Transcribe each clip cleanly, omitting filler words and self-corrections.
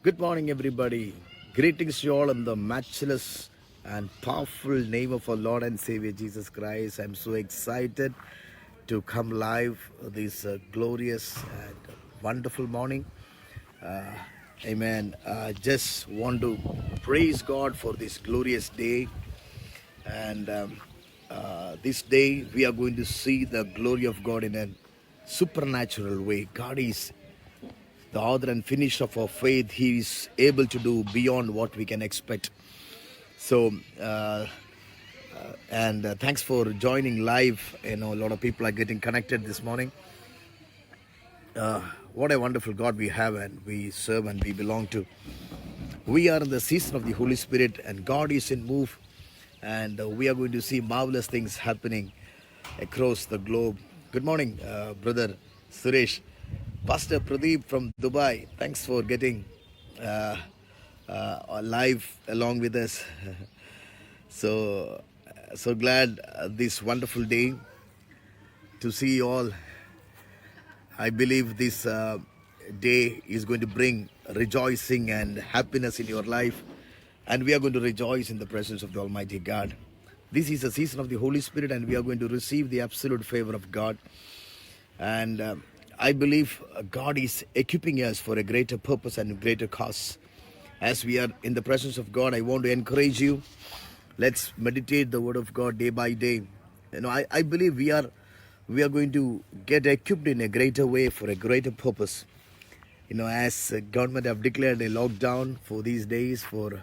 Good morning, everybody. Greetings to you all in the matchless and powerful name of our Lord and Savior Jesus Christ. I'm so excited to come live this glorious and wonderful morning. Uh, Amen. Just want to praise God for this glorious day. And this day we are going to see the glory of God in a supernatural way. God is the author and finisher of our faith. He is able to do beyond what we can expect. So, and thanks for joining live. A lot of people are getting connected this morning. What a wonderful God we have and we serve and we belong to. We are in the season of the Holy Spirit and God is in move. And we are going to see marvelous things happening across the globe. Good morning, brother Suresh. Pastor Pradeep from Dubai, thanks for getting live along with us. So glad this wonderful day to see you all. I believe this day is going to bring rejoicing and happiness in your life, and we are going to rejoice in the presence of the Almighty God. This is a season of the Holy Spirit, and we are going to receive the absolute favor of God. And I believe God is equipping us for a greater purpose and a greater cause. As we are in the presence of God, I want to encourage you. Let's meditate the Word of God day by day. I believe we are going to get equipped in a greater way for a greater purpose. As government have declared a lockdown for these days, for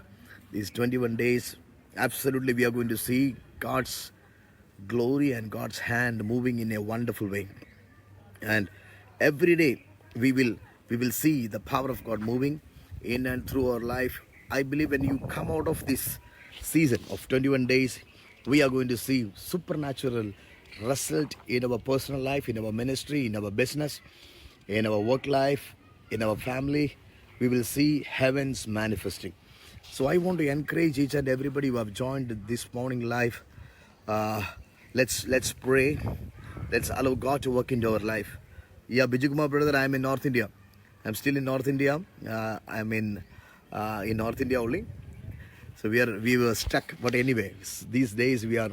these 21 days, absolutely we are going to see God's glory and God's hand moving in a wonderful way. And every day we will see the power of God moving in and through our life. I believe when you come out of this season of 21 days, we are going to see supernatural result in our personal life, in our ministry, in our business, in our work life, in our family. We will see heavens manifesting. So I want to encourage each and everybody who have joined this morning live. uh, let's pray. Let's allow God to work into our life. Yeah, Bijukumar brother, I'm in North India. I'm still in North India. I'm in North India only. So we were stuck, but anyway, these days we are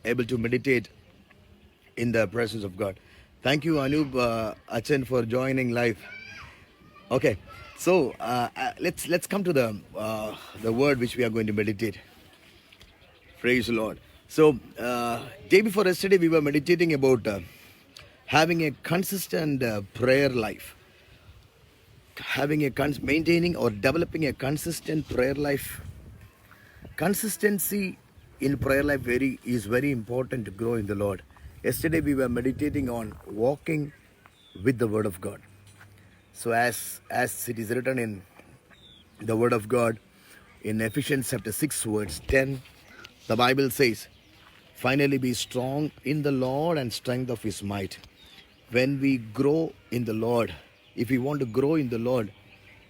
able to meditate in the presence of God. Thank you, Anub Achan, for joining live. Okay, so let's come to the word which we are going to meditate. Praise the Lord. So day before yesterday, we were meditating about having a consistent prayer life, maintaining or developing a consistent prayer life. Consistency in prayer life is very important to grow in the Lord. Yesterday we were meditating on walking with the Word of God. So as it is written in the Word of God in Ephesians chapter 6 verse 10, the Bible says, "Finally be strong in the Lord and strength of His might." When we grow in the Lord, if we want to grow in the Lord,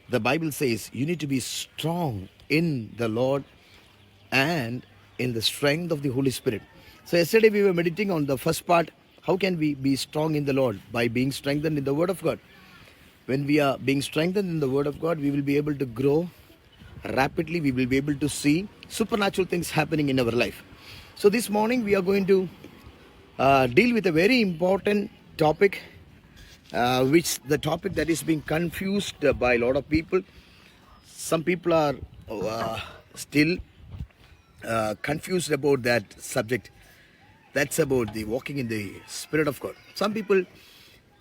the Bible says you need to be strong in the Lord and in the strength of the Holy Spirit. So yesterday we were meditating on the first part. How can we be strong in the Lord? By being strengthened in the Word of God. When we are being strengthened in the Word of God, we will be able to grow rapidly. We will be able to see supernatural things happening in our life. So this morning we are going to deal with a very important topic, which the topic that is being confused by a lot of people. Some people are still confused about that subject. That's about the walking in the Spirit of God. Some people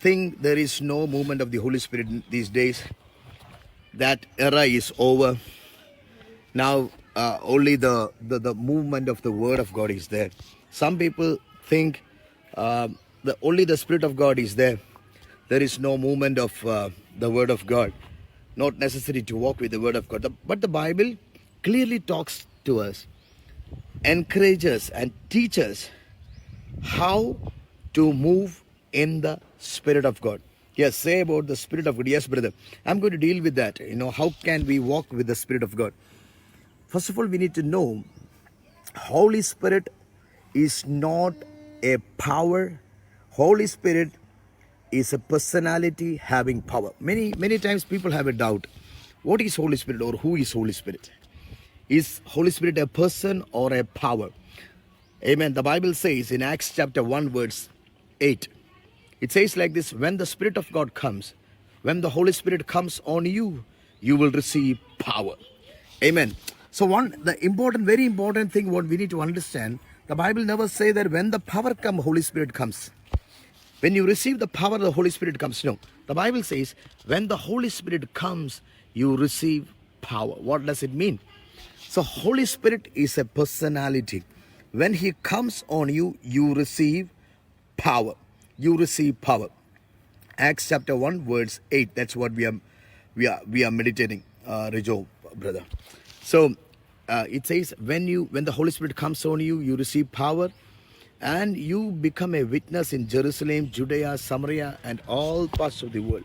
think there is no movement of the Holy Spirit these days. That era is over. Now only the movement of the Word of God is there. Some people think only the Spirit of God is there. There is no movement of the Word of God. Not necessary to walk with the Word of God. But the Bible clearly talks to us, encourages and teaches how to move in the Spirit of God. Yes, say about the Spirit of God. Yes, brother. I'm going to deal with that. How can we walk with the Spirit of God? First of all, we need to know Holy Spirit is not a power. Holy Spirit is a personality having power. Many times people have a doubt. What is Holy Spirit or who is Holy Spirit? Is Holy Spirit a person or a power? Amen. The Bible says in Acts chapter 1 verse 8, it says like this: when the Spirit of God comes, when the Holy Spirit comes on you, you will receive power. Amen. So very important thing what we need to understand, the Bible never say that when the power comes, Holy Spirit comes. When you receive the power, the Holy Spirit comes. No. The Bible says when the Holy Spirit comes, you receive power. What does it mean? So Holy Spirit is a personality. When He comes on you, you receive power. You receive power. Acts chapter 1 verse 8. That's what we are meditating, Rijo, brother. So it says when the Holy Spirit comes on you, you receive power, and you become a witness in Jerusalem, Judea, Samaria, and all parts of the world.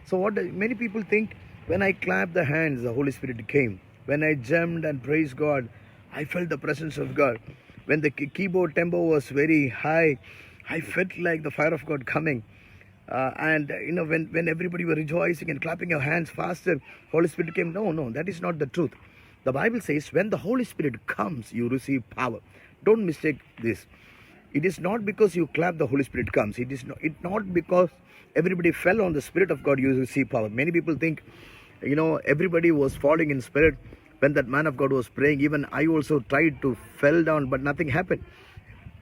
So many people think, when I clapped the hands, the Holy Spirit came. When I jumped and praised God, I felt the presence of God. When the keyboard tempo was very high, I felt like the fire of God coming. And when everybody were rejoicing and clapping your hands faster, Holy Spirit came. No, that is not the truth. The Bible says when the Holy Spirit comes, you receive power. Don't mistake this. It is not because you clap the Holy Spirit comes. It not because everybody fell on the Spirit of God, you receive power. Many people think, everybody was falling in spirit when that man of God was praying. Even I also tried to fell down, but nothing happened.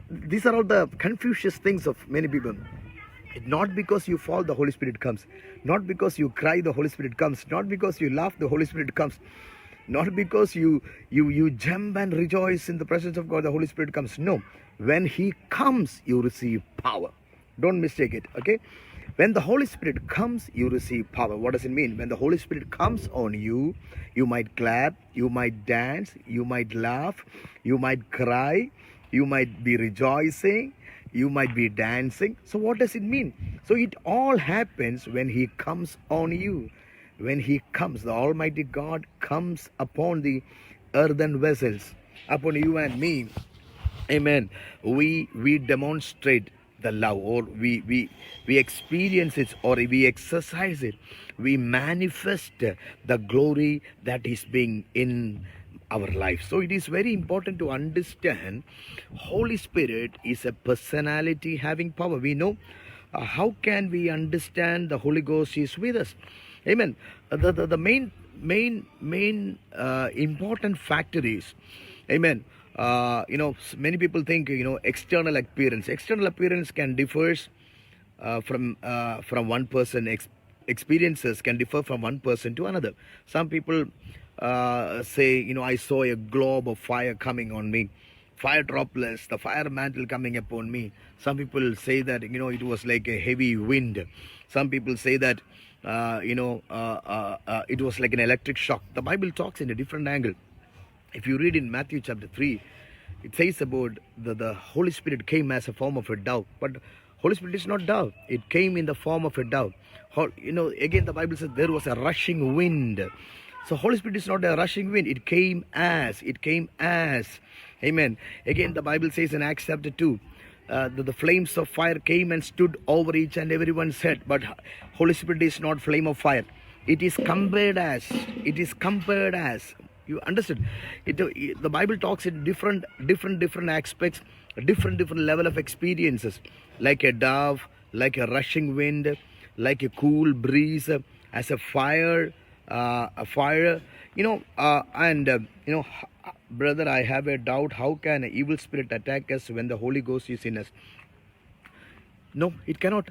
These are all the Confucius things of many people. Not because you fall, the Holy Spirit comes. Not because you cry, the Holy Spirit comes. Not because you laugh, the Holy Spirit comes. Not because you jump and rejoice in the presence of God, the Holy Spirit comes. No. When He comes, you receive power. Don't mistake it, okay? When the Holy Spirit comes, you receive power. What does it mean? When the Holy Spirit comes on you, you might clap, you might dance, you might laugh, you might cry, you might be rejoicing, you might be dancing. So what does it mean? So it all happens when He comes on you. When He comes, the Almighty God comes upon the earthen vessels, upon you and me. Amen. We demonstrate the love, or we experience it, or we exercise it. We manifest the glory that is being in our life. So it is very important to understand Holy Spirit is a personality having power. We know how can we understand the Holy Ghost is with us. Amen. The main important factor is, amen, many people think, external appearance can differ from one person. Experiences can differ from one person to another. Some people say, I saw a globe of fire coming on me, fire droplets, the fire mantle coming upon me. Some people say that, it was like a heavy wind. Some people say that, it was like an electric shock. The Bible talks in a different angle. If you read in Matthew chapter 3, it says about the Holy Spirit came as a form of a dove. But Holy Spirit is not dove. It came in the form of a dove. Again the Bible says there was a rushing wind. So Holy Spirit is not a rushing wind. It came as. Amen. Again the Bible says in Acts chapter 2, the flames of fire came and stood over each and everyone's head. But Holy Spirit is not flame of fire. It is compared as. You understood? The Bible talks in different aspects, different level of experiences, like a dove, like a rushing wind, like a cool breeze, as a fire, brother, I have a doubt. How can an evil spirit attack us when the Holy Ghost is in us? No, it cannot.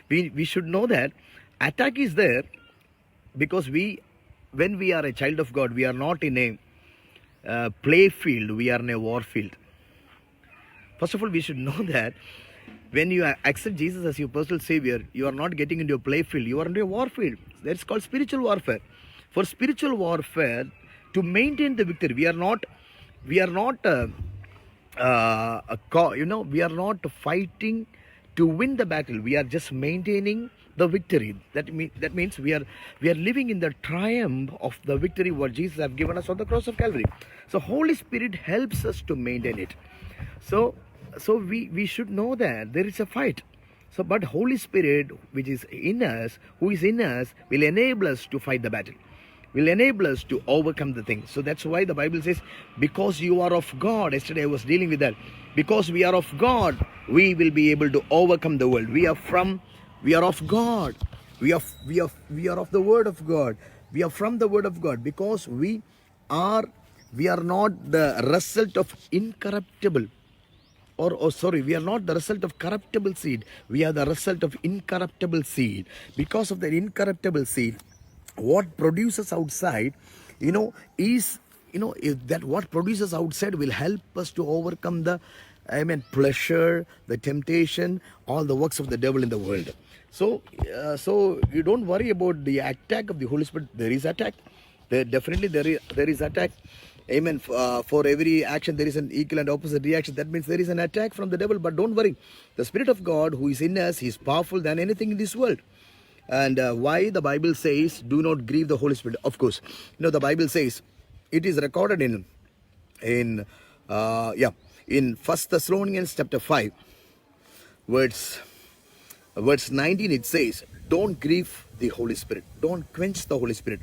we should know that attack is there because when we are a child of God, we are not in a play field, we are in a war field. First of all, we should know that when you accept Jesus as your personal Savior, you are not getting into a play field, you are into a war field. That's called spiritual warfare. For spiritual warfare, to maintain the victory, we are not fighting to win the battle. We are just maintaining the victory. That means we are living in the triumph of the victory what Jesus have given us on the cross of Calvary. So Holy Spirit helps us to maintain it. So we should know that there is a fight. So, but Holy Spirit, which is in us, who is in us, will enable us to fight the battle, will enable us to overcome the thing. So that's why the Bible says, because you are of God. Yesterday I was dealing with that. Because we are of God, we will be able to overcome the world. We are of God. We are of the Word of God. We are from the Word of God, because we are not the result of incorruptible, we are not the result of corruptible seed. We are the result of incorruptible seed. Because of the incorruptible seed, what produces outside, is, if that what produces outside will help us to overcome the, pleasure, the temptation, all the works of the devil in the world. So you don't worry about the attack of the Holy Spirit. There is attack. There is attack. Amen. For every action, there is an equal and opposite reaction. That means there is an attack from the devil. But don't worry. The Spirit of God who is in us is powerful than anything in this world. And why the Bible says, do not grieve the Holy Spirit? Of course, the Bible says, it is recorded in 1 Thessalonians chapter 5, verse 19. It says, don't grieve the Holy Spirit. Don't quench the Holy Spirit.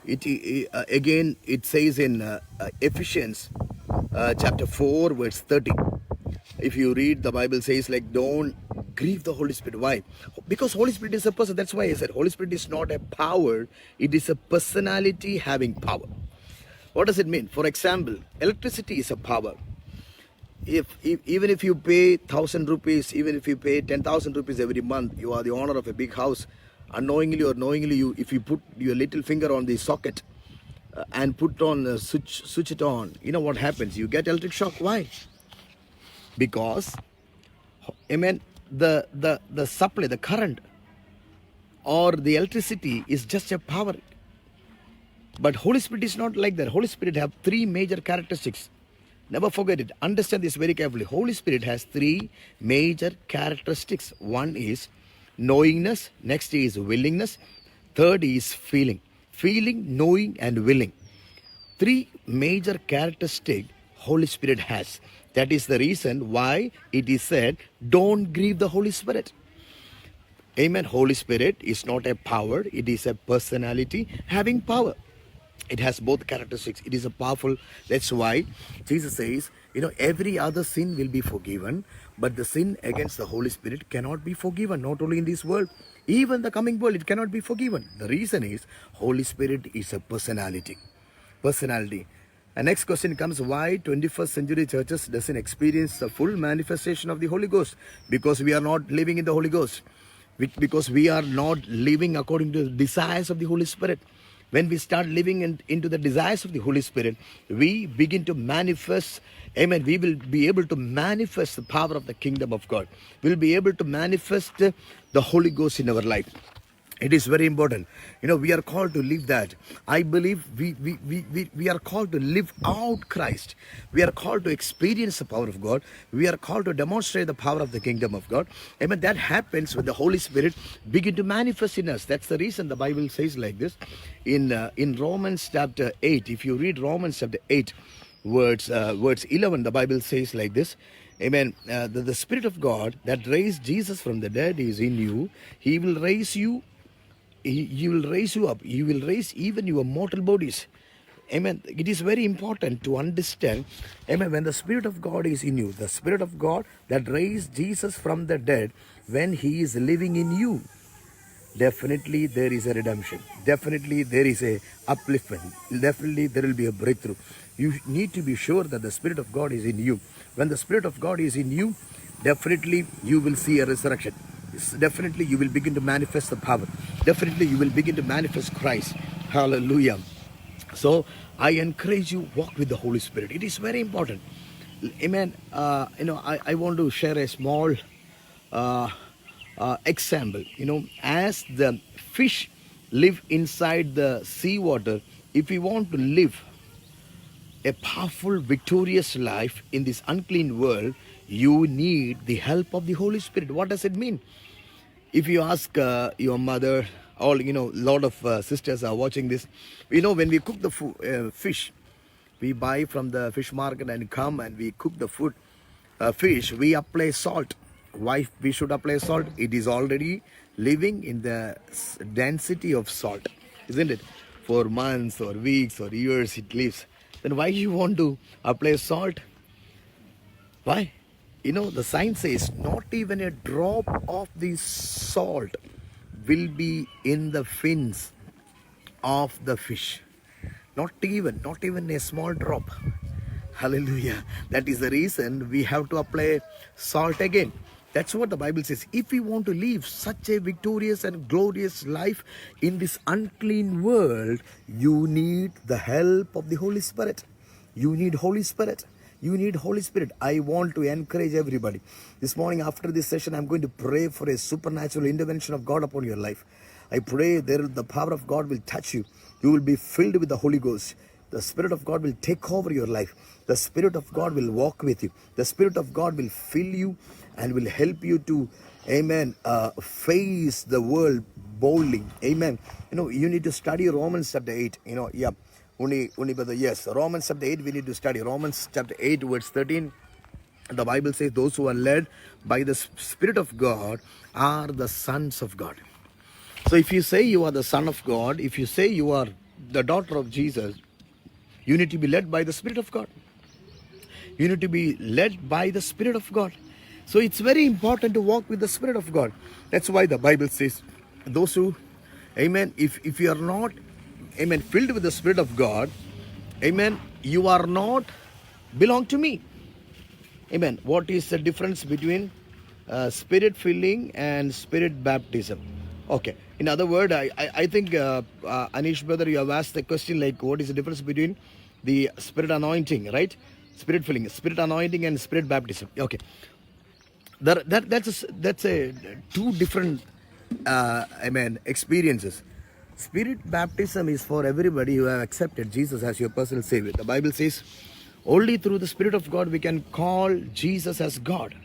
Again, it says in Ephesians chapter 4, verse 30. If you read, the Bible says, like, don't grieve the Holy Spirit. Why? Because Holy Spirit is a person. That's why I said Holy Spirit is not a power. It is a personality having power. What does it mean? For example, electricity is a power. Even if you pay 1,000 rupees, even if you pay 10,000 rupees every month, you are the owner of a big house. Unknowingly or knowingly, if you put your little finger on the socket and put on switch it on, what happens? You get electric shock. Why? Because, the supply, the current, or the electricity is just a power. But Holy Spirit is not like that. Holy Spirit have three major characteristics. Never forget it. Understand this very carefully. Holy Spirit has three major characteristics. One is knowingness. Next is willingness. Third is feeling. Feeling, knowing, and willing. Three major characteristics Holy Spirit has. That is the reason why it is said, don't grieve the Holy Spirit. Amen. Holy Spirit is not a power. It is a personality having power. It has both characteristics. It is a powerful. That's why Jesus says, every other sin will be forgiven, but the sin against the Holy Spirit cannot be forgiven. Not only in this world, even the coming world, it cannot be forgiven. The reason is Holy Spirit is a personality. And next question comes, why 21st century churches doesn't experience the full manifestation of the Holy Ghost? Because we are not living in the Holy Ghost. Because we are not living according to the desires of the Holy Spirit. When we start living into the desires of the Holy Spirit, we begin to manifest, we will be able to manifest the power of the kingdom of God. We'll be able to manifest the Holy Ghost in our life. It is very important. We are called to live that. I believe we are called to live out Christ. We are called to experience the power of God. We are called to demonstrate the power of the kingdom of God. Amen. That happens when the Holy Spirit begin to manifest in us. That's the reason the Bible says like this. In Romans chapter 8, if you read Romans chapter 8, words 11, the Bible says like this. Amen. The Spirit of God that raised Jesus from the dead is in you. He will raise you. He will raise you up. He will raise even your mortal bodies. Amen. It is very important to understand, amen, when the Spirit of God is in you, the Spirit of God that raised Jesus from the dead, when He is living in you, definitely there is a redemption. Definitely there is a upliftment. Definitely there will be a breakthrough. You need to be sure that the Spirit of God is in you. When the Spirit of God is in you, definitely you will see a resurrection. Definitely you will begin to manifest the power. Definitely you will begin to manifest Christ. Hallelujah. So I encourage you, walk with the Holy Spirit. It is very important. Amen. I want to share a small example. As the fish live inside the seawater, if we want to live a powerful, victorious life in this unclean world, you need the help of the Holy Spirit. What does it mean? If you ask your mother, or lot of sisters are watching this, when we cook the fish, we buy from the fish market and come and we cook the food fish, we apply salt. Why we should apply salt? It is already living in the density of salt, isn't it? For months or weeks or years it lives. Then why you want to apply salt? Why? The science says not even a drop of the salt will be in the fins of the fish. Not even a small drop. Hallelujah. That is the reason we have to apply salt again. That's what the Bible says. If we want to live such a victorious and glorious life in this unclean world, you need the help of the Holy Spirit. You need Holy Spirit. You need Holy Spirit. I want to encourage everybody. This morning after this session, I'm going to pray for a supernatural intervention of God upon your life. I pray the power of God will touch you. You will be filled with the Holy Ghost. The Spirit of God will take over your life. The Spirit of God will walk with you. The Spirit of God will fill you and will help you to, amen, face the world boldly. Amen. You need to study Romans chapter 8. Yes, Romans chapter 8 we need to study. Romans chapter 8 verse 13. The Bible says those who are led by the Spirit of God are the sons of God. So if you say you are the son of God, if you say you are the daughter of Jesus, you need to be led by the Spirit of God. You need to be led by the Spirit of God. So it's very important to walk with the Spirit of God. That's why the Bible says, those who, amen, if you are not, amen, filled with the Spirit of God, amen, you are not belong to me. Amen. What is the difference between Spirit filling and Spirit baptism? Okay. In other words, I think, Anish brother, you have asked the question like, what is the difference between the Spirit anointing, right? Spirit filling, Spirit anointing and Spirit baptism. Okay. That's a two different, experiences. Spirit baptism is for everybody who have accepted Jesus as your personal Savior. The Bible says, only through the Spirit of God we can call Jesus as God.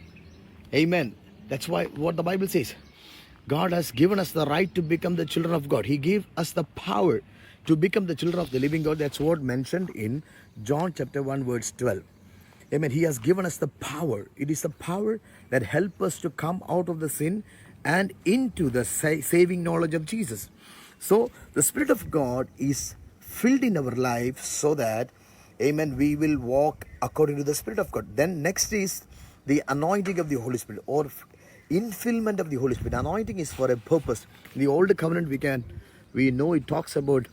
Amen. That's what the Bible says. God has given us the right to become the children of God. He gave us the power to become the children of the living God. That's what mentioned in John chapter 1 verse 12. Amen. He has given us the power. It is the power that helps us to come out of the sin and into the saving knowledge of Jesus. So the Spirit of God is filled in our life so that, amen, we will walk according to the Spirit of God. Then next is the anointing of the Holy Spirit or infillment of the Holy Spirit. Anointing is for a purpose. In the Old Covenant, we know it talks about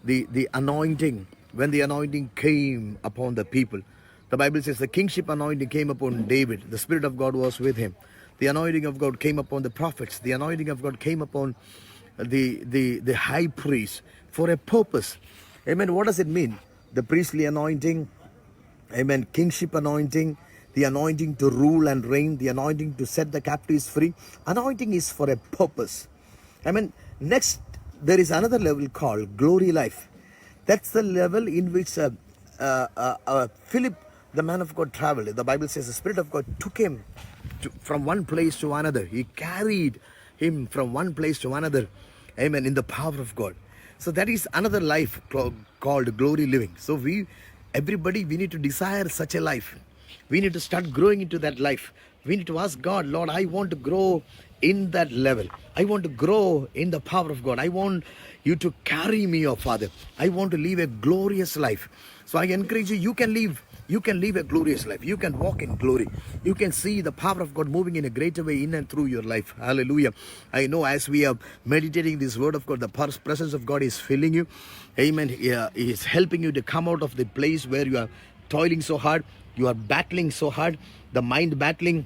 the anointing. When the anointing came upon the people, the Bible says the kingship anointing came upon David. The Spirit of God was with him. The anointing of God came upon the prophets. The anointing of God came upon the high priest for a purpose. Amen. What does it mean? The priestly anointing, amen, kingship anointing, the anointing to rule and reign, the anointing to set the captives free. Anointing is for a purpose. Amen. Next, there is another level called glory life. That's the level in which Philip, the man of God, traveled. The Bible says the Spirit of God took him from one place to another. He carried him from one place to another. Amen. In the power of God. So that is another life called glory living. So everybody, we need to desire such a life. We need to start growing into that life. We need to ask God, Lord, I want to grow in that level. I want to grow in the power of God. I want you to carry me, oh Father. I want to live a glorious life. So I encourage you, you can live a glorious life. You can walk in glory. You can see the power of God moving in a greater way in and through your life. Hallelujah. I know as we are meditating this word of God, the presence of God is filling you. Amen. He is helping you to come out of the place where you are toiling so hard. You are battling so hard. The mind battling,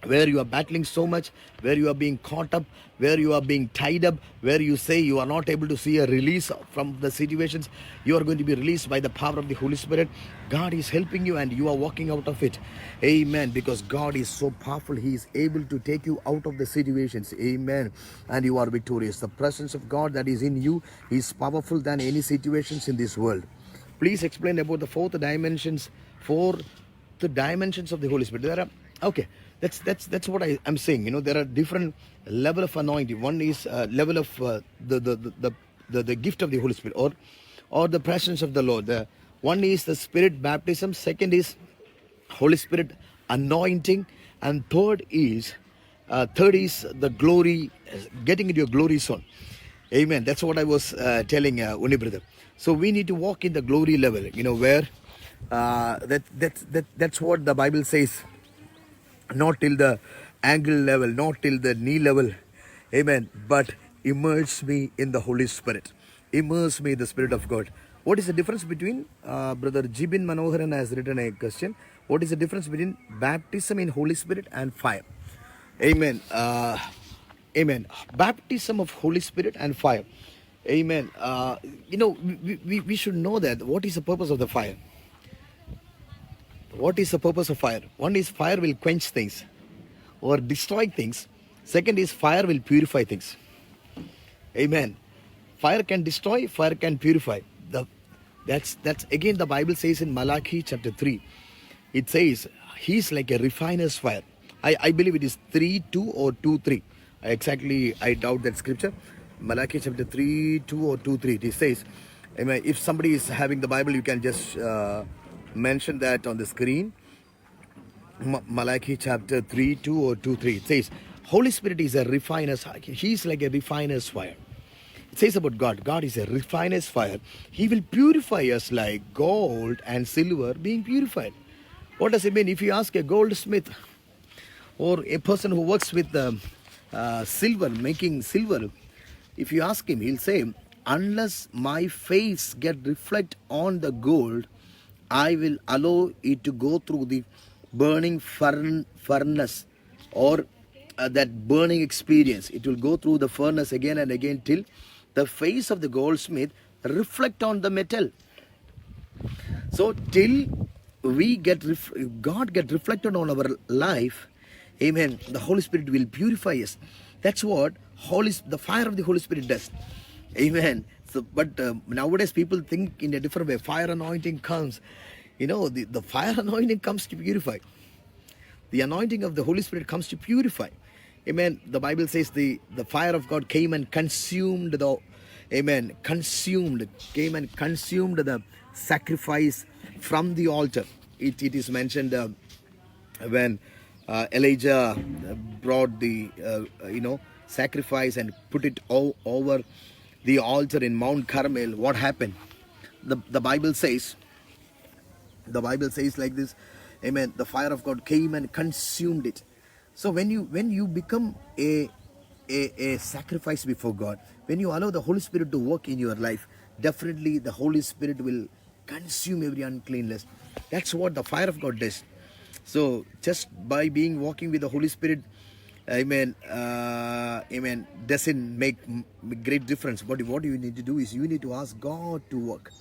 where you are battling so much, where you are being caught up, where you are being tied up, where you say you are not able to see a release from the situations. You are going to be released by the power of the Holy Spirit. God is helping you and you are walking out of it. Amen. Because God is so powerful. He is able to take you out of the situations. Amen. And you are victorious. The presence of God that is in you is powerful than any situations in this world. Please explain about the fourth dimensions of the Holy Spirit. There are, okay. That's what I'm saying. There are different level of anointing. One is level of the gift of the Holy Spirit or the presence of the Lord. One is the Spirit baptism. Second is Holy Spirit anointing, and third is Third is the glory, getting into your glory zone. Amen. That's what I was telling Uni brother. So we need to walk in the glory level, where that's what the Bible says. Not till the ankle level, not till the knee level. Amen. But immerse me in the Holy Spirit. Immerse me in the Spirit of God. What is the difference between, Brother Jibin Manoharan has written a question. What is the difference between baptism in Holy Spirit and fire? Amen. Amen. Baptism of Holy Spirit and fire. Amen. We should know that. What is the purpose of the fire? What is the purpose of fire? One is fire will quench things or destroy things. Second is fire will purify things. Amen. Fire can destroy, fire can purify. That's again the Bible says in Malachi chapter 3. It says he's like a refiner's fire. I believe it is 3:2 or 2:3. I doubt that scripture. Malachi chapter 3:2 or 2:3. It says, amen. If somebody is having the Bible, you can just mention that on the screen. Malachi chapter 3:2 or 2:3. It says, Holy Spirit is a refiner's. He's like a refiner's fire. It says about God. God is a refiner's fire. He will purify us like gold and silver being purified. What does it mean? If you ask a goldsmith or a person who works with silver, making silver, if you ask him, he'll say, unless my face get reflect on the gold, I will allow it to go through the burning furnace or that burning experience. It will go through the furnace again and again till the face of the goldsmith reflect on the metal. So till we God get reflected on our life, amen, the Holy Spirit will purify us. That's what the fire of the Holy Spirit does. Amen. So, but nowadays people think in a different way. Fire anointing comes. The fire anointing comes to purify. The anointing of the Holy Spirit comes to purify. Amen. The Bible says the fire of God came and consumed the sacrifice from the altar. It is mentioned when Elijah brought the sacrifice and put it over the altar in Mount Carmel. What happened? The Bible says like this. Amen. The fire of God came and consumed it. So when you become a sacrifice before God, when you allow the Holy Spirit to work in your life, definitely the Holy Spirit will consume every uncleanness. That's what the fire of God does. So just by walking with the Holy Spirit, amen, doesn't make great difference. But what you need to do is you need to ask God to work,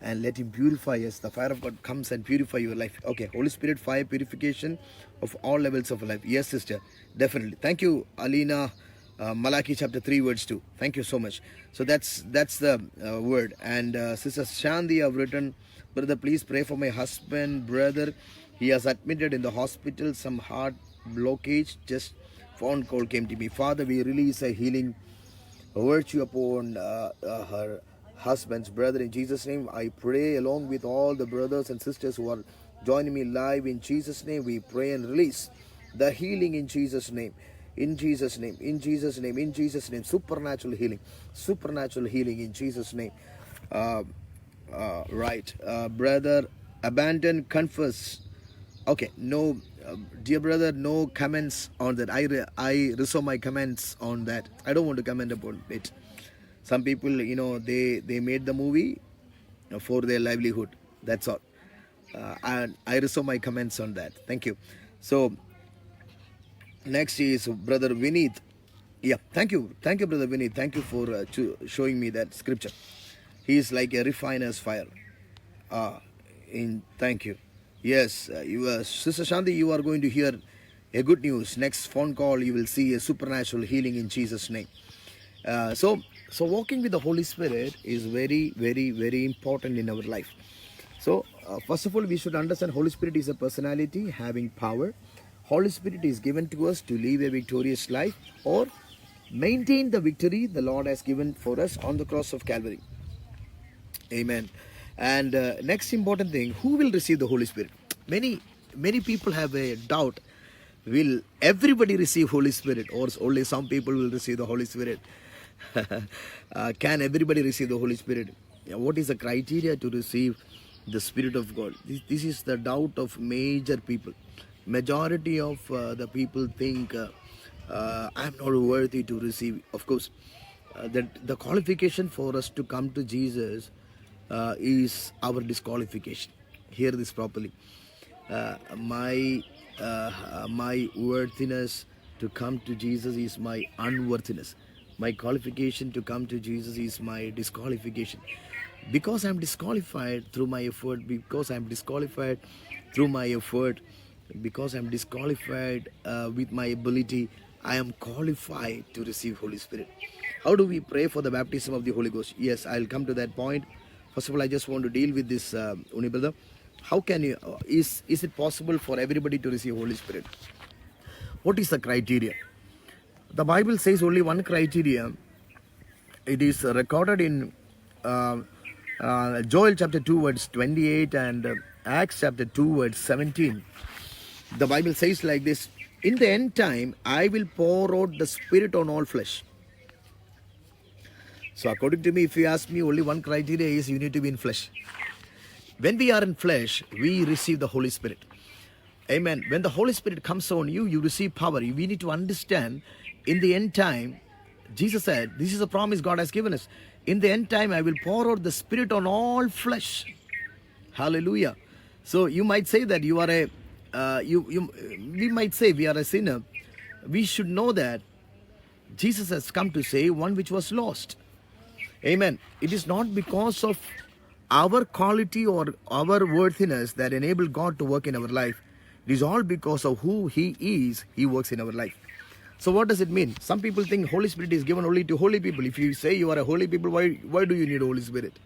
and let Him purify us. The fire of God comes and purify your life. Okay, Holy Spirit, fire, purification of all levels of life. Yes, sister, definitely. Thank you, Alina. Malachi chapter 3 verse 2. Thank you so much. So that's the word. And Sister Shanti have written, brother, please pray for my husband, brother. He has admitted in the hospital, some heart blockage. Just phone call came to me. Father, we release a healing virtue upon her husband's brother in Jesus' name. I pray along with all the brothers and sisters who are joining me live in Jesus' name. We pray and release the healing in Jesus' name. In Jesus' name, in Jesus' name, in Jesus' name, supernatural healing in Jesus' name. Right, brother, abandon, confess. Okay, no, dear brother, no comments on that. I reserve my comments on that. I don't want to comment upon it. Some people, they made the movie for their livelihood. That's all. And I reserve my comments on that. Thank you. So next is brother Vineet. Yeah, thank you, brother Vineet. Thank you for showing me that scripture. He is like a refiner's fire. Thank you. Yes, Sister Shanti, you are going to hear a good news. Next phone call, you will see a supernatural healing in Jesus' name. So walking with the Holy Spirit is very, very, very important in our life. So first of all, we should understand Holy Spirit is a personality having power. Holy Spirit is given to us to live a victorious life or maintain the victory the Lord has given for us on the cross of Calvary. Amen. And next important thing, who will receive the Holy Spirit? Many people have a doubt. Will everybody receive Holy Spirit, or only some people will receive the Holy Spirit? Can everybody receive the Holy Spirit? What is the criteria to receive the Spirit of God? This is the doubt of major people. Majority of the people think I'm not worthy to receive. Of course, that the qualification for us to come to Jesus is our disqualification. Hear this properly. My worthiness to come to Jesus is my unworthiness. My qualification to come to Jesus is my disqualification. Because I'm disqualified through my effort, because I'm disqualified through my effort, because I'm disqualified with my ability, I am qualified to receive Holy Spirit. How do we pray for the baptism of the Holy Ghost? Yes, I'll come to that point. First of all, I just want to deal with this, Uni brother. How can you, is it possible for everybody to receive Holy Spirit? What is the criteria? The Bible says only one criteria. It is recorded in Joel chapter 2 verse 28 and Acts chapter 2 verse 17. The Bible says like this: in the end time, I will pour out the Spirit on all flesh. So according to me, if you ask me, only one criteria is you need to be in flesh. When we are in flesh, we receive the Holy Spirit. Amen. When the Holy Spirit comes on you, you receive power. We need to understand, in the end time, Jesus said, this is a promise God has given us. In the end time, I will pour out the Spirit on all flesh. Hallelujah. So you might say that you are we might say we are a sinner. We should know that Jesus has come to save one which was lost. Amen. It is not because of our quality or our worthiness that enable God to work in our life. It is all because of who He is, He works in our life. So what does it mean? Some people think Holy Spirit is given only to holy people. If you say you are a holy people, why do you need Holy Spirit?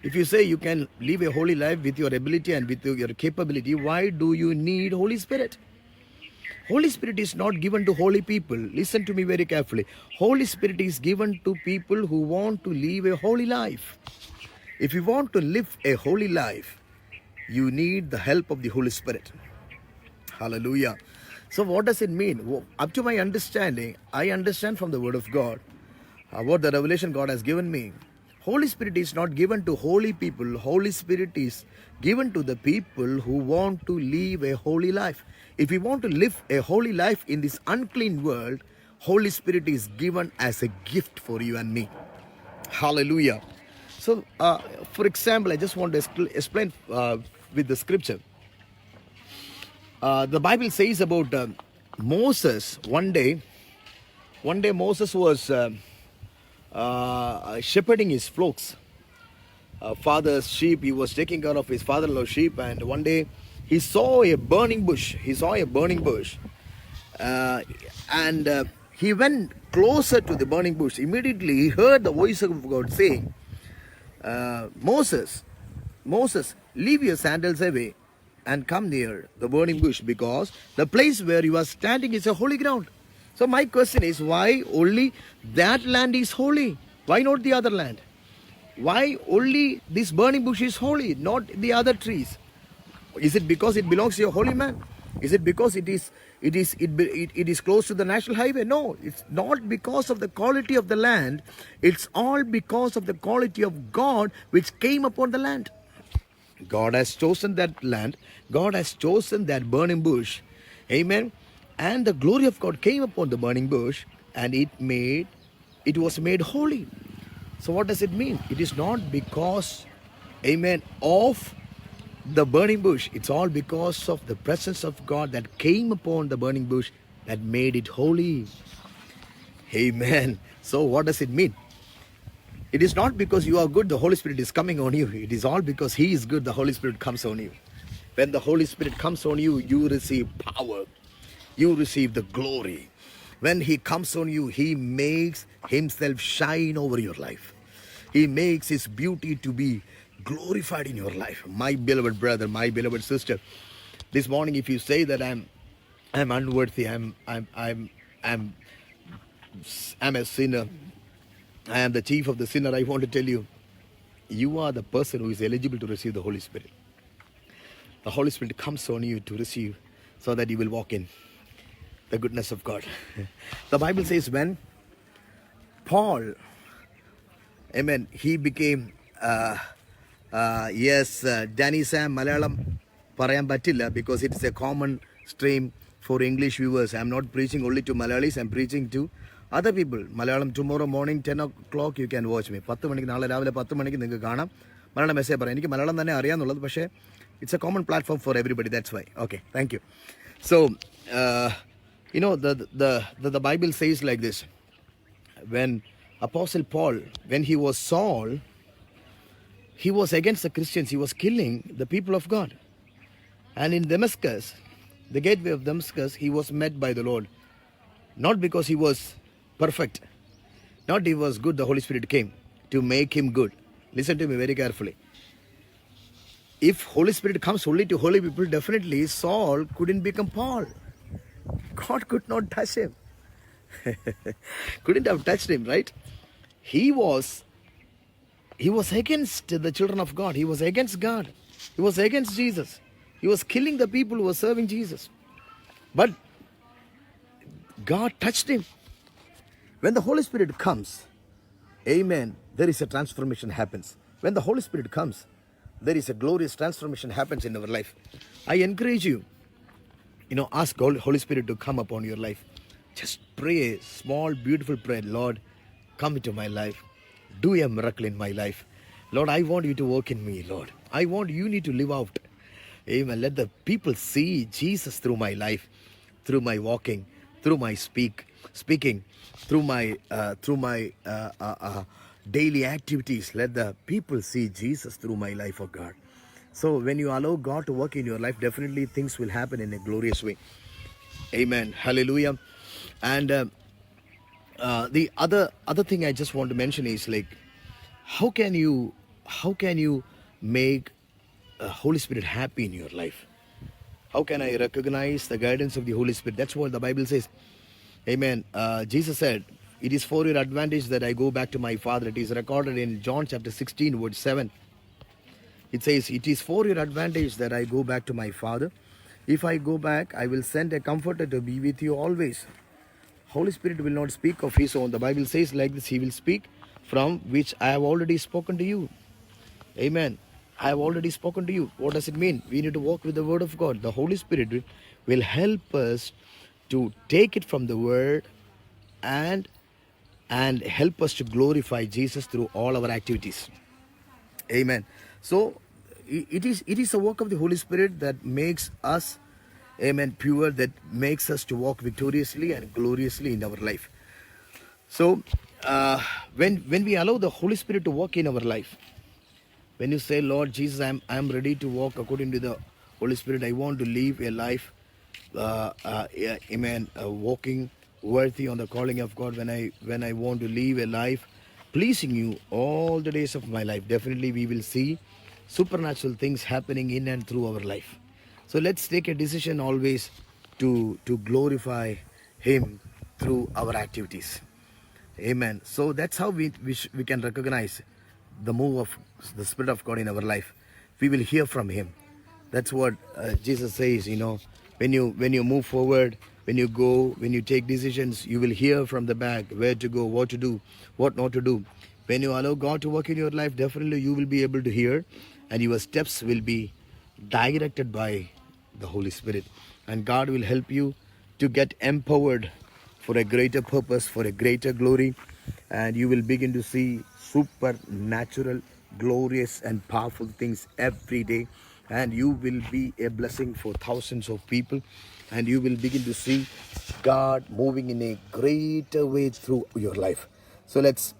If you say you can live a holy life with your ability and with your capability, why do you need Holy Spirit? Holy Spirit is not given to holy people. Listen to me very carefully. Holy Spirit is given to people who want to live a holy life. If you want to live a holy life, you need the help of the Holy Spirit. Hallelujah. So what does it mean? Well, up to my understanding, I understand from the Word of God what the revelation God has given me. Holy Spirit is not given to holy people. Holy Spirit is given to the people who want to live a holy life. If we want to live a holy life in this unclean world, Holy Spirit is given as a gift for you and me. Hallelujah. So, for example, I just want to explain with the scripture. The Bible says about Moses. One day Moses was shepherding his flocks, father's sheep. He was taking care of his father-in-law's sheep, and one day he saw a burning bush. And he went closer to the burning bush. Immediately he heard the voice of God saying, Moses, leave your sandals away and come near the burning bush, because the place where you are standing is a holy ground. So my question is, why only that land is holy? Why not the other land? Why only this burning bush is holy, not the other trees? Is it because it belongs to a holy man? Is it because it is close to the national highway? No, it's not because of the quality of the land. It's all because of the quality of God which came upon the land. God has chosen that land. God has chosen that burning bush. Amen. And the glory of God came upon the burning bush, and it was made holy. So what does it mean? It is not because, amen, of the burning bush. It's all because of the presence of God that came upon the burning bush that made it holy. Amen. So what does it mean? It is not because you are good, the Holy Spirit is coming on you. It is all because He is good, the Holy Spirit comes on you. When the Holy Spirit comes on you, you receive power. You receive the glory. When He comes on you, He makes Himself shine over your life. He makes His beauty to be glorified in your life. My beloved brother, my beloved sister, this morning if you say that I'm unworthy, I'm a sinner, I am the chief of the sinner, I want to tell you, you are the person who is eligible to receive the Holy Spirit. The Holy Spirit comes on you to receive so that you will walk in. the goodness of God. The Bible says when Paul, amen, he became, yes, Danny Sam, Malayalam, പറയാൻ പറ്റില്ല because it is a common stream for English viewers. I'm not preaching only to Malayalis, I'm preaching to other people. Malayalam tomorrow morning 10 o'clock you can watch me. 10 മണിക്ക് നാളെ രാവിലെ 10 മണിക്ക് നിങ്ങൾക്ക് കാണാം. Malayalam message പറയാം. എനിക്ക് മലയാളം തന്നെ അറിയാമെന്നുള്ളത്, പക്ഷേ it's a common platform for everybody. That's why. Okay, thank you. So, you know, the Bible says like this. When Apostle Paul, when he was Saul, he was against the Christians. He was killing the people of God. And in Damascus, the gateway of Damascus, he was met by the Lord. Not because he was perfect, not he was good, the Holy Spirit came to make him good. Listen to me very carefully. If Holy Spirit comes only to holy people, definitely Saul couldn't become Paul. God could not touch him. Couldn't have touched him, right? He was against the children of God. He was against God. He was against Jesus. He was killing the people who were serving Jesus. But God touched him. When the Holy Spirit comes, amen, there is a transformation happens. When the Holy Spirit comes, there is a glorious transformation happens in our life. I encourage you, ask Holy Spirit to come upon your life. Just pray a small, beautiful prayer. Lord, come into my life. Do a miracle in my life. Lord, I want you to work in me, Lord. I want you need to live out. Amen. Let the people see Jesus through my life, through my walking, through my speaking, through my daily activities. Let the people see Jesus through my life, oh God. So when you allow God to work in your life, definitely things will happen in a glorious way. Amen. Hallelujah. And the other thing I just want to mention is like, how can you make Holy Spirit happy in your life? How can I recognize the guidance of the Holy Spirit? That's what the Bible says. Amen. Jesus said, it is for your advantage that I go back to my Father. It is recorded in John chapter 16, verse 7. It says, it is for your advantage that I go back to my Father. If I go back, I will send a comforter to be with you always. Holy Spirit will not speak of his own. The Bible says like this, he will speak from which I have already spoken to you. Amen. I have already spoken to you. What does it mean? We need to walk with the word of God. The Holy Spirit will help us to take it from the word and help us to glorify Jesus through all our activities. Amen. So it is the work of the Holy Spirit that makes us, amen, pure, that makes us to walk victoriously and gloriously in our life. So when we allow the Holy Spirit to work in our life, when you say, Lord Jesus, I'm ready to walk according to the Holy Spirit, I want to live a life, amen, walking worthy on the calling of God, when I want to live a life pleasing you all the days of my life, definitely we will see supernatural things happening in and through our life. So let's take a decision always to glorify him through our activities. Amen. So that's how we can recognize the move of the Spirit of God in our life. We will hear from him. That's what Jesus says, when you move forward, when you go, when you take decisions, you will hear from the back where to go, what to do, what not to do. When you allow God to work in your life, definitely you will be able to hear, and your steps will be directed by the Holy Spirit. And God will help you to get empowered for a greater purpose, for a greater glory, and you will begin to see supernatural, glorious and powerful things every day, and you will be a blessing for thousands of people, and you will begin to see God moving in a greater way through your life. So let's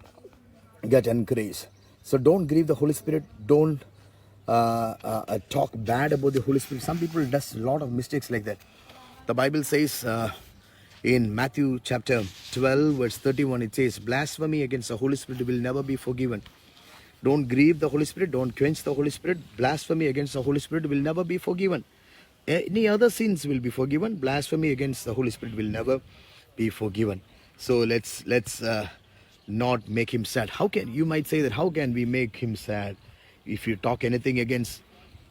get encouraged. So don't grieve the Holy Spirit. Don't talk bad about the Holy Spirit. Some people does a lot of mistakes like that. The Bible says in Matthew chapter 12 verse 31, it says, blasphemy against the Holy Spirit will never be forgiven. Don't grieve the Holy Spirit. Don't quench the Holy Spirit. Blasphemy against the Holy Spirit will never be forgiven. Any other sins will be forgiven. Blasphemy against the Holy Spirit will never be forgiven. So let's not make him sad. You might say that, how can we make him sad if you talk anything against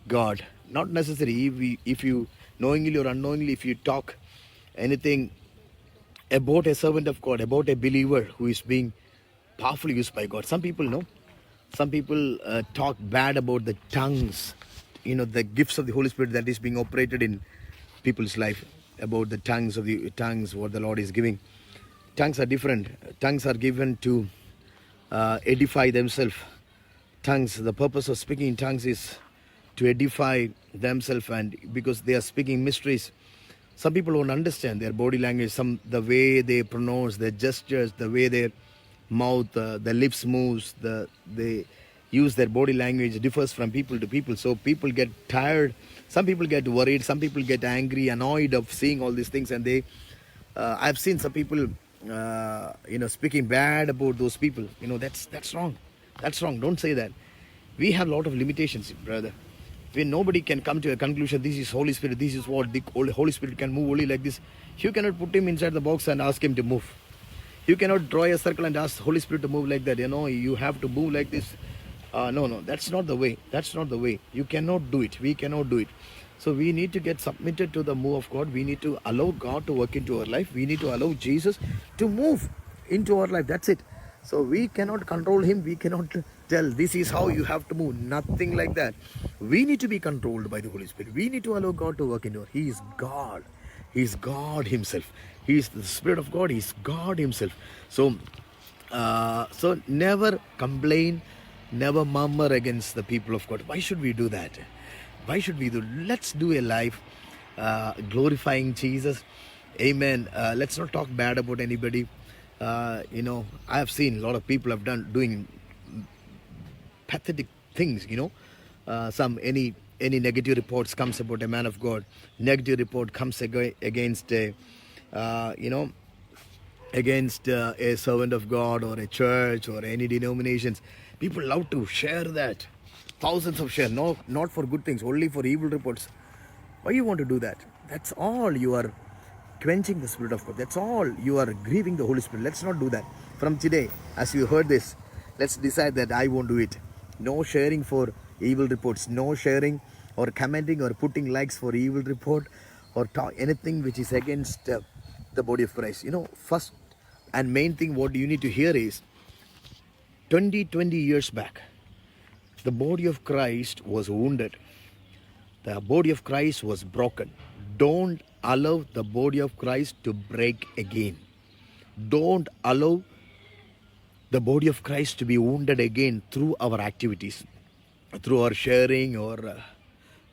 God? Not necessary. If you knowingly or unknowingly, if you talk anything about a servant of God, about a believer who is being powerfully used by God. Some people know, some people talk bad about the tongues, the gifts of the Holy Spirit that is being operated in people's life, about the tongues what the Lord is giving. Tongues are different. Tongues are given to edify themselves. Tongues, the purpose of speaking in tongues is to edify themselves, and because they are speaking mysteries. Some people won't understand their body language, the way they pronounce, their gestures, the way their mouth, the lips moves, they use their body language differs from people to people. So people get tired. Some people get worried. Some people get angry, annoyed of seeing all these things, and I've seen some people, speaking bad about those people. That's wrong. That's wrong. Don't say that. We have a lot of limitations, brother. When nobody can come to a conclusion, this is Holy Spirit, this is what the Holy Spirit can move only like this. You cannot put him inside the box and ask him to move. You cannot draw a circle and ask Holy Spirit to move like that. You have to move like this. No, that's not the way. That's not the way. You cannot do it. We cannot do it. So we need to get submitted to the move of God. We need to allow God to work into our life. We need to allow Jesus to move into our life. That's it. So we cannot control him. We cannot tell this is how you have to move. Nothing like that. We need to be controlled by the Holy Spirit. We need to allow God to work into us. He is God. He is God himself. He is the Spirit of God. He is God himself. So never complain, never murmur against the people of God. Why should we do that? Why should we do? Let's do a life glorifying Jesus. Amen. Let's not talk bad about anybody. I have seen a lot of people have doing pathetic things. Any negative reports comes about a man of God. Negative report comes against a servant of God or a church or any denominations. People love to share that. Thousands of share. No, not for good things, only for evil reports. Why you want to do that? That's all you are quenching the Spirit of God. That's all you are grieving the Holy Spirit. Let's not do that. From today, as you heard this, let's decide that I won't do it. No sharing for evil reports. No sharing or commenting or putting likes for evil report or anything which is against the body of Christ. First and main thing what you need to hear is 20 years back, the body of Christ was wounded. The body of Christ was broken. Don't allow the body of Christ to break again. Don't allow the body of Christ to be wounded again through our activities, through our sharing or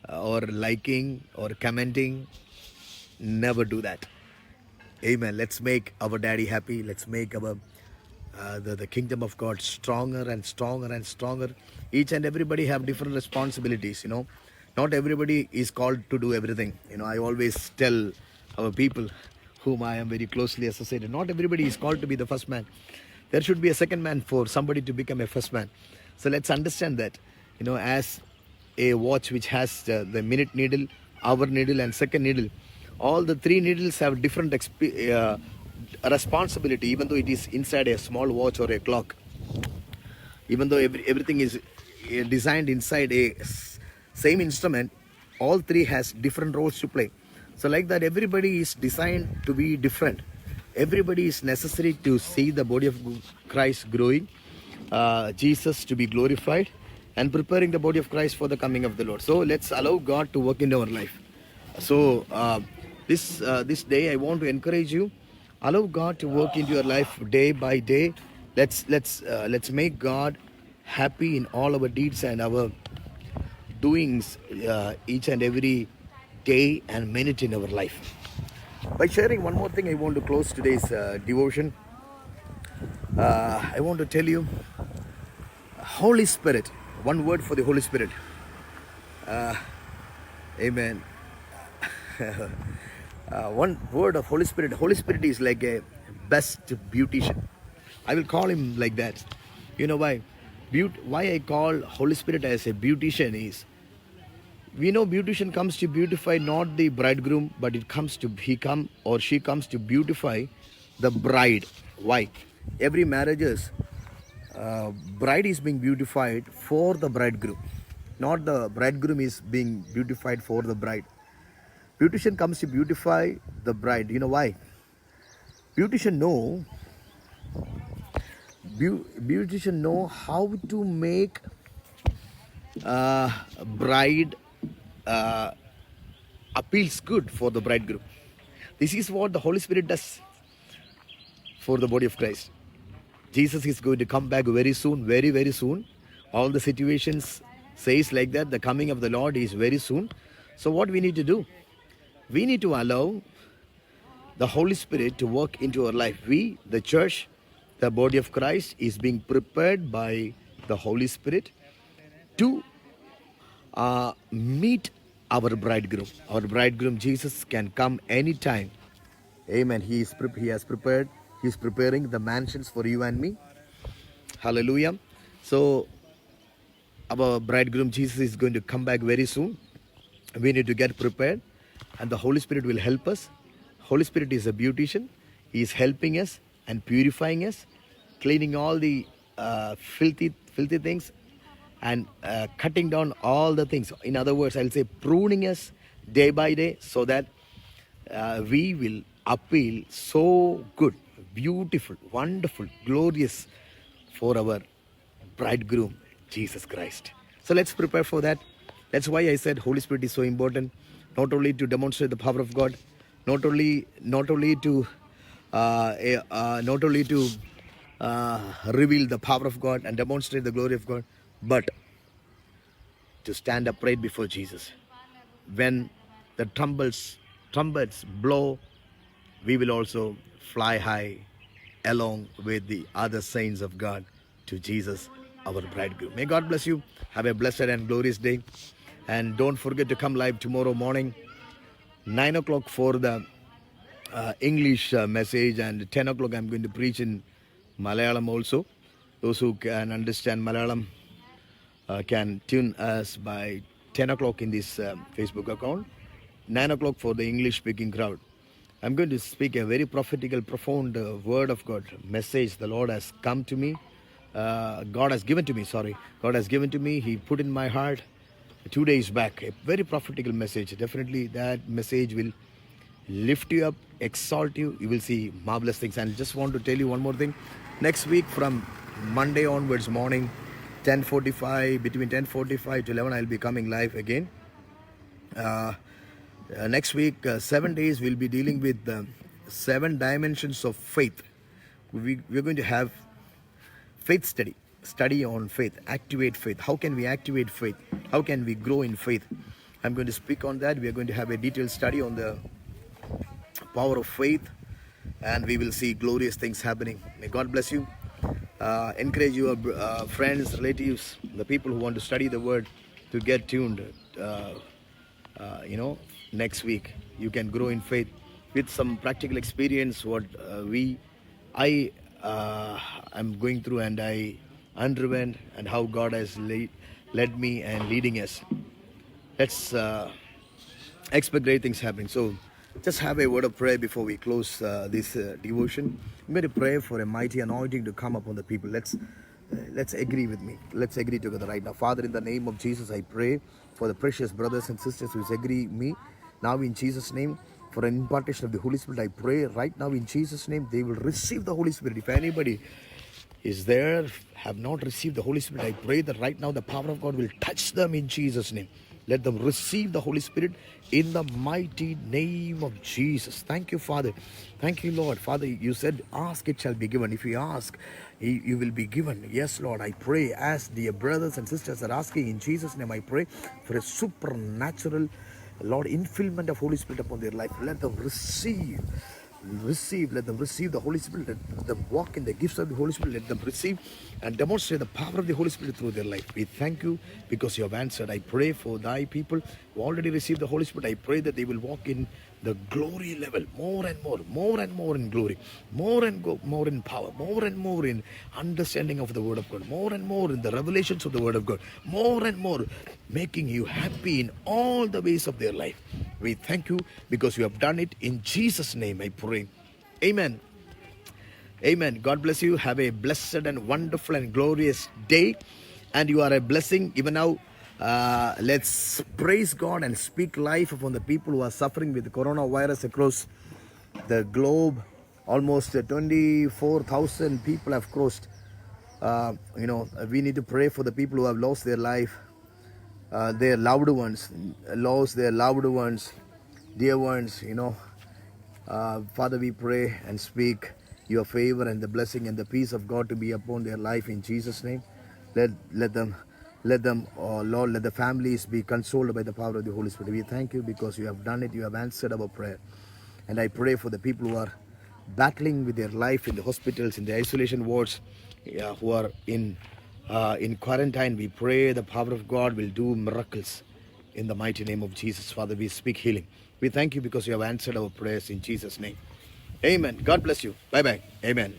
liking or commenting. Never do that. Amen. Let's make our daddy happy. Let's make our the kingdom of God stronger and stronger and stronger. Each and everybody have different responsibilities. Not everybody is called to do everything. I always tell our people whom I am very closely associated, not everybody is called to be the first man. There should be a second man for somebody to become a first man. So let's understand that, as a watch which has the minute needle, hour needle and second needle, all the three needles have different responsibility, even though it is inside a small watch or a clock. Even though everything is designed inside a same instrument, all three has different roles to play. So like that, everybody is designed to be different. Everybody is necessary to see the body of Christ growing, Jesus to be glorified, and preparing the body of Christ for the coming of the Lord. So let's allow God to work in our life. So this day I want to encourage you. Allow God to work into your life day by day. Let's make God happy in all our deeds and our doings each and every day and minute in our life. By sharing one more thing, I want to close today's devotion. I want to tell you, Holy Spirit. One word for the Holy Spirit. Amen. One word of Holy Spirit. Holy Spirit is like a best beautician. I will call him like that. You know why? Why I call Holy Spirit as a beautician is, we know beautician comes to beautify not the bridegroom, but she comes to beautify the bride. Why? Every marriage's bride is being beautified for the bridegroom, not the bridegroom is being beautified for the bride. Beautician comes to beautify the bride. You know why? beautician know how to make bride appeals good for the bridegroom. This is what the Holy Spirit does for the body of Christ. Jesus is going to come back very soon, very, very soon. All the situations says like that. The coming of the Lord is very soon. So what we need to do? We need to allow the Holy Spirit to work into our life. We, the church, the body of Christ, is being prepared by the Holy Spirit to meet our bridegroom. Our bridegroom Jesus can come anytime. Amen. He has prepared. He's preparing the mansions for you and me. Hallelujah. So our bridegroom Jesus is going to come back very soon. We need to get prepared, and the Holy Spirit will help us. Holy Spirit is a beautician. He is helping us and purifying us, cleaning all the filthy things, and cutting down all the things. In other words, I'll say pruning us day by day, so that we will appeal so good, beautiful, wonderful, glorious for our bridegroom, Jesus Christ. So let's prepare for that. That's why I said Holy Spirit is so important, not only to demonstrate the power of God, not only to reveal the power of God and demonstrate the glory of God, but to stand upright before Jesus. When the trumpets blow, we will also fly high along with the other saints of God to Jesus, our bridegroom. May God bless you. Have a blessed and glorious day. And don't forget to come live tomorrow morning, 9 o'clock for the English message, and 10 o'clock I'm going to preach in Malayalam also. Those who can understand Malayalam can tune us by 10 o'clock in this Facebook account, 9 o'clock for the English speaking crowd. I'm going to speak a very prophetical, profound word of God, message the Lord has come to me. God has given to me. He put in my heart 2 days back a very prophetical message. Definitely that message will lift you up, exalt you. You will see marvelous things. And just want to tell you one more thing. Next week from Monday onwards morning, 10:45, between 10:45 to 11, I'll be coming live again. Next week, 7 days, we'll be dealing with 7 dimensions of faith. We're going to have faith study on faith, activate faith. How can we activate faith? How can we grow in faith? I'm going to speak on that. We are going to have a detailed study on the power of faith, and we will see glorious things happening. May God bless you. Encourage your friends, relatives, the people who want to study the word to get tuned. Next week you can grow in faith with some practical experience what I am going through, and I underwent, and how God has led me and leading us. Let's expect great things happening. So just have a word of prayer before we close this devotion. I'm going to pray for a mighty anointing to come upon the people. Let's agree with me. Let's agree together right now. Father, in the name of Jesus, I pray for the precious brothers and sisters who agree with me now in Jesus' name, for an impartation of the Holy Spirit. I pray right now in Jesus' name they will receive the Holy Spirit. If anybody is there have not received the Holy Spirit, I pray that right now the power of God will touch them in Jesus' name. Let them receive the Holy Spirit in the mighty name of Jesus. Thank you, Father. Thank you, Lord. Father, you said, ask, it shall be given. If you ask, you will be given. Yes, Lord, I pray as the brothers and sisters are asking in Jesus' name, I pray for a supernatural, Lord, infillment of Holy Spirit upon their life. Let them receive, let them receive the Holy Spirit. Let them walk in the gifts of the Holy Spirit. Let them receive and demonstrate the power of the Holy Spirit through their life. We thank you because you have answered. I pray for thy people who already received the Holy Spirit. I pray that they will walk in the glory level, more and more in glory, more in power, more and more in understanding of the word of God, more and more in the revelations of the word of God, more and more making you happy in all the ways of their life. We thank you because you have done it. In Jesus' name I pray. Amen. Amen. God bless you. Have a blessed and wonderful and glorious day. And you are a blessing. Even now, let's praise God and speak life upon the people who are suffering with the coronavirus across the globe, almost 24,000 people have crossed. We need to pray for the people who have lost their life, their loved ones, dear ones. Father, we pray and speak your favor and the blessing and the peace of God to be upon their life in Jesus' name. Let them, oh Lord, let the families be consoled by the power of the Holy Spirit. We thank you because you have done it. You have answered our prayer. And I pray for the people who are battling with their life in the hospitals, in the isolation wards, who are in quarantine. We pray the power of God will do miracles in the mighty name of Jesus. Father, we speak healing. We thank you because you have answered our prayers in Jesus' name. Amen. God bless you. Bye-bye. Amen.